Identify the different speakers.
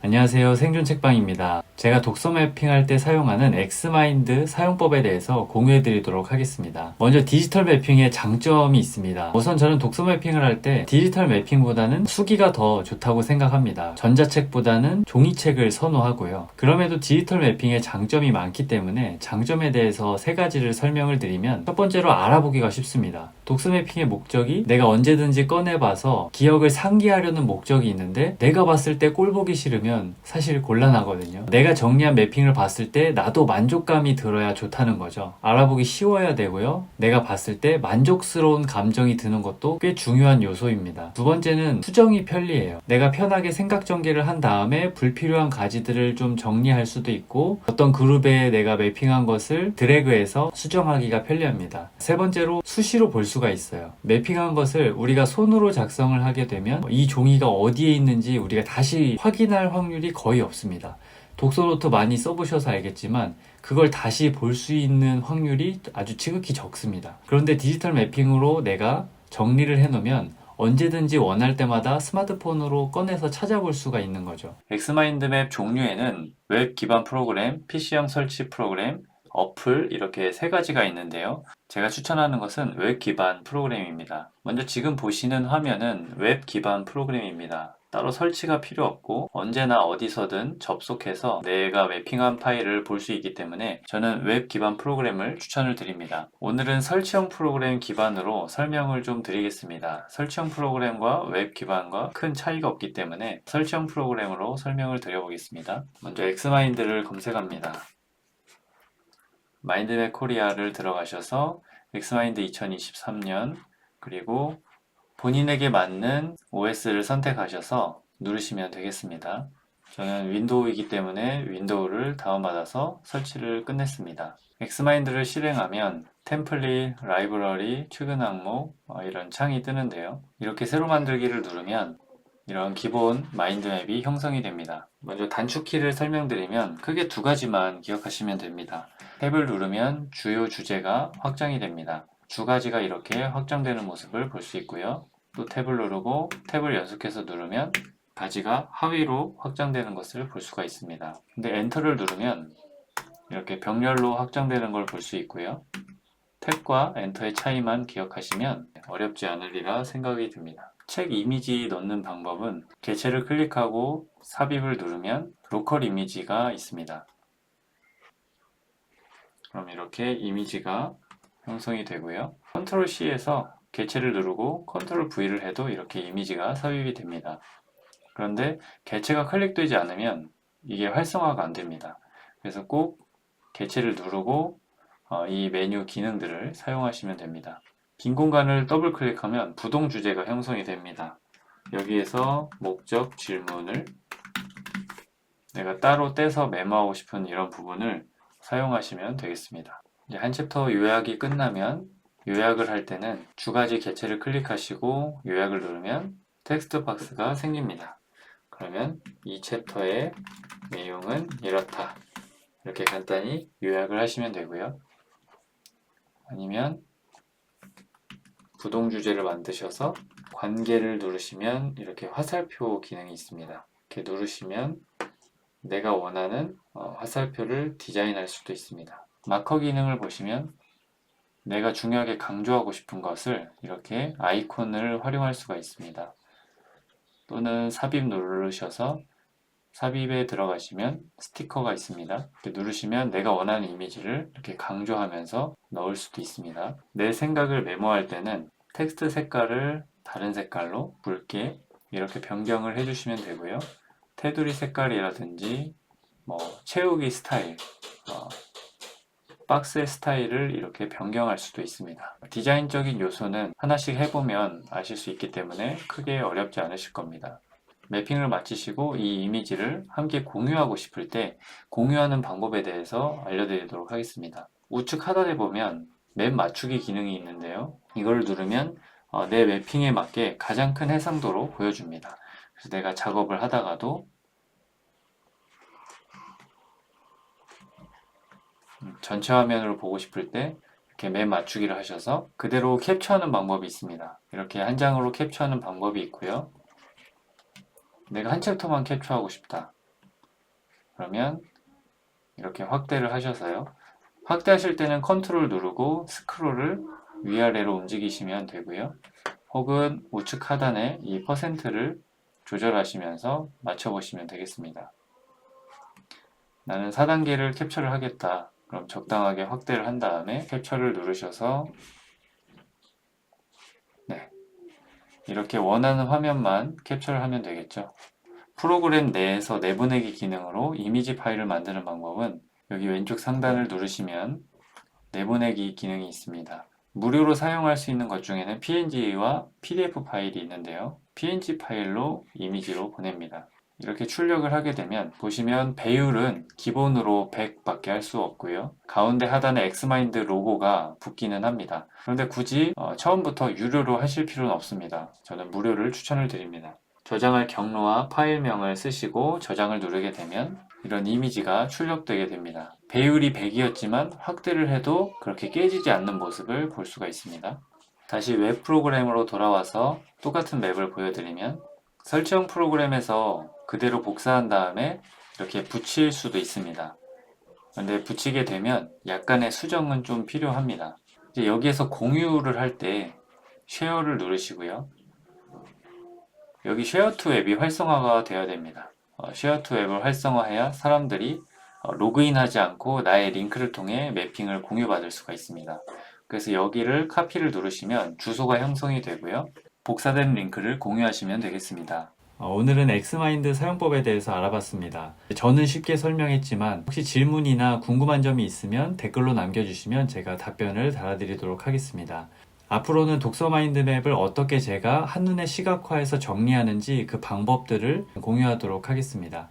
Speaker 1: 안녕하세요. 생존책방입니다. 제가 독서 매핑할 때 사용하는 엑스마인드 사용법에 대해서 공유해 드리도록 하겠습니다. 먼저 디지털 매핑의 장점이 있습니다. 우선 저는 독서 매핑을 할 때 디지털 매핑보다는 수기가 더 좋다고 생각합니다. 전자책보다는 종이책을 선호하고요. 그럼에도 디지털 매핑의 장점이 많기 때문에 장점에 대해서 세 가지를 설명을 드리면, 첫 번째로 알아보기가 쉽습니다. 독서 매핑의 목적이 내가 언제든지 꺼내봐서 기억을 상기하려는 목적이 있는데, 내가 봤을 때 꼴 보기 싫으면 사실 곤란하거든요. 내가 정리한 매핑을 봤을 때 나도 만족감이 들어야 좋다는 거죠. 알아보기 쉬워야 되고요. 내가 봤을 때 만족스러운 감정이 드는 것도 꽤 중요한 요소입니다. 두 번째는 수정이 편리해요. 내가 편하게 생각 전개를 한 다음에 불필요한 가지들을 좀 정리할 수도 있고, 어떤 그룹에 내가 매핑한 것을 드래그해서 수정하기가 편리합니다. 세 번째로 수시로 볼 수가 있어요. 매핑한 것을 우리가 손으로 작성을 하게 되면 이 종이가 어디에 있는지 우리가 다시 확인할 확률이 거의 없습니다. 독서노트 많이 써보셔서 알겠지만 그걸 다시 볼 수 있는 확률이 아주 지극히 적습니다. 그런데 디지털 매핑으로 내가 정리를 해놓으면 언제든지 원할 때마다 스마트폰으로 꺼내서 찾아볼 수가 있는 거죠. 엑스마인드맵 종류에는 웹 기반 프로그램, PC형 설치 프로그램, 어플, 이렇게 세 가지가 있는데요. 제가 추천하는 것은 웹 기반 프로그램입니다. 먼저 지금 보시는 화면은 웹 기반 프로그램입니다. 따로 설치가 필요 없고 언제나 어디서든 접속해서 내가 매핑한 파일을 볼 수 있기 때문에 저는 웹 기반 프로그램을 추천을 드립니다. 오늘은 설치형 프로그램 기반으로 설명을 좀 드리겠습니다. 설치형 프로그램과 웹 기반과 큰 차이가 없기 때문에 설치형 프로그램으로 설명을 드려보겠습니다. 먼저 엑스마인드를 검색합니다. 마인드맵 코리아를 들어가셔서 엑스마인드 2023년, 그리고 본인에게 맞는 OS를 선택하셔서 누르시면 되겠습니다. 저는 윈도우이기 때문에 윈도우를 다운받아서 설치를 끝냈습니다. 엑스마인드를 실행하면 템플릿, 라이브러리, 최근 항목 이런 창이 뜨는데요. 이렇게 새로 만들기를 누르면 이런 기본 마인드맵이 형성이 됩니다. 먼저 단축키를 설명드리면 크게 두 가지만 기억하시면 됩니다. 탭을 누르면 주요 주제가 확장이 됩니다. 주가지가 이렇게 확장되는 모습을 볼 수 있고요. 또 탭을 누르고 탭을 연속해서 누르면 가지가 하위로 확장되는 것을 볼 수가 있습니다. 근데 엔터를 누르면 이렇게 병렬로 확장되는 걸 볼 수 있고요. 탭과 엔터의 차이만 기억하시면 어렵지 않으리라 생각이 듭니다. 책 이미지 넣는 방법은 개체를 클릭하고 삽입을 누르면 로컬 이미지가 있습니다. 그럼 이렇게 이미지가 형성이 되고요. 컨트롤 C에서 개체를 누르고 컨트롤 V를 해도 이렇게 이미지가 삽입이 됩니다. 그런데 개체가 클릭되지 않으면 이게 활성화가 안 됩니다. 그래서 꼭 개체를 누르고 이 메뉴 기능들을 사용하시면 됩니다. 빈 공간을 더블 클릭하면 부동 주제가 형성이 됩니다. 여기에서 목적, 질문을 내가 따로 떼서 메모하고 싶은 이런 부분을 사용하시면 되겠습니다. 이제 한 챕터 요약이 끝나면 요약을 할 때는 주가지 개체를 클릭하시고 요약을 누르면 텍스트 박스가 생깁니다. 그러면 이 챕터의 내용은 이렇다. 이렇게 간단히 요약을 하시면 되고요. 아니면 부동 주제를 만드셔서 관계를 누르시면 이렇게 화살표 기능이 있습니다. 이렇게 누르시면 내가 원하는 화살표를 디자인할 수도 있습니다. 마커 기능을 보시면 내가 중요하게 강조하고 싶은 것을 이렇게 아이콘을 활용할 수가 있습니다. 또는 삽입 누르셔서 삽입에 들어가시면 스티커가 있습니다. 이렇게 누르시면 내가 원하는 이미지를 이렇게 강조하면서 넣을 수도 있습니다. 내 생각을 메모할 때는 텍스트 색깔을 다른 색깔로 붉게 이렇게 변경을 해주시면 되고요. 테두리 색깔이라든지 채우기 스타일, 박스의 스타일을 이렇게 변경할 수도 있습니다. 디자인적인 요소는 하나씩 해보면 아실 수 있기 때문에 크게 어렵지 않으실 겁니다. 매핑을 마치시고 이 이미지를 함께 공유하고 싶을 때 공유하는 방법에 대해서 알려드리도록 하겠습니다. 우측 하단에 보면 맵 맞추기 기능이 있는데요. 이걸 누르면 내 매핑에 맞게 가장 큰 해상도로 보여줍니다. 그래서 내가 작업을 하다가도 전체 화면으로 보고 싶을 때 이렇게 맵 맞추기를 하셔서 그대로 캡처하는 방법이 있습니다. 이렇게 한 장으로 캡처하는 방법이 있고요. 내가 한 챕터만 캡처하고 싶다. 그러면 이렇게 확대를 하셔서요. 확대하실 때는 컨트롤 누르고 스크롤을 위아래로 움직이시면 되고요. 혹은 우측 하단에 이 퍼센트를 조절하시면서 맞춰보시면 되겠습니다. 나는 4단계를 캡처를 하겠다. 그럼 적당하게 확대를 한 다음에 캡처를 누르셔서 네, 이렇게 원하는 화면만 캡처를 하면 되겠죠. 프로그램 내에서 내보내기 기능으로 이미지 파일을 만드는 방법은 여기 왼쪽 상단을 누르시면 내보내기 기능이 있습니다. 무료로 사용할 수 있는 것 중에는 PNG와 PDF 파일이 있는데요. PNG 파일로 이미지로 보냅니다. 이렇게 출력을 하게 되면 보시면 배율은 기본으로 100밖에 할 수 없고요. 가운데 하단에 엑스마인드 로고가 붙기는 합니다. 그런데 굳이 처음부터 유료로 하실 필요는 없습니다. 저는 무료를 추천을 드립니다. 저장할 경로와 파일명을 쓰시고 저장을 누르게 되면 이런 이미지가 출력되게 됩니다. 배율이 100이었지만 확대를 해도 그렇게 깨지지 않는 모습을 볼 수가 있습니다. 다시 웹 프로그램으로 돌아와서 똑같은 맵을 보여드리면 설정 프로그램에서 그대로 복사한 다음에 이렇게 붙일 수도 있습니다. 근데 붙이게 되면 약간의 수정은 좀 필요합니다. 이제 여기에서 공유를 할 때 쉐어를 누르시고요. 여기 쉐어 투 앱이 활성화가 되어야 됩니다. 쉐어 투 앱을 활성화해야 사람들이 로그인하지 않고 나의 링크를 통해 매핑을 공유받을 수가 있습니다. 그래서 여기를 카피를 누르시면 주소가 형성이 되고요. 복사된 링크를 공유하시면 되겠습니다. 오늘은 엑스마인드 사용법에 대해서 알아봤습니다. 저는 쉽게 설명했지만 혹시 질문이나 궁금한 점이 있으면 댓글로 남겨주시면 제가 답변을 달아드리도록 하겠습니다. 앞으로는 독서 마인드맵을 어떻게 제가 한눈에 시각화해서 정리하는지 그 방법들을 공유하도록 하겠습니다.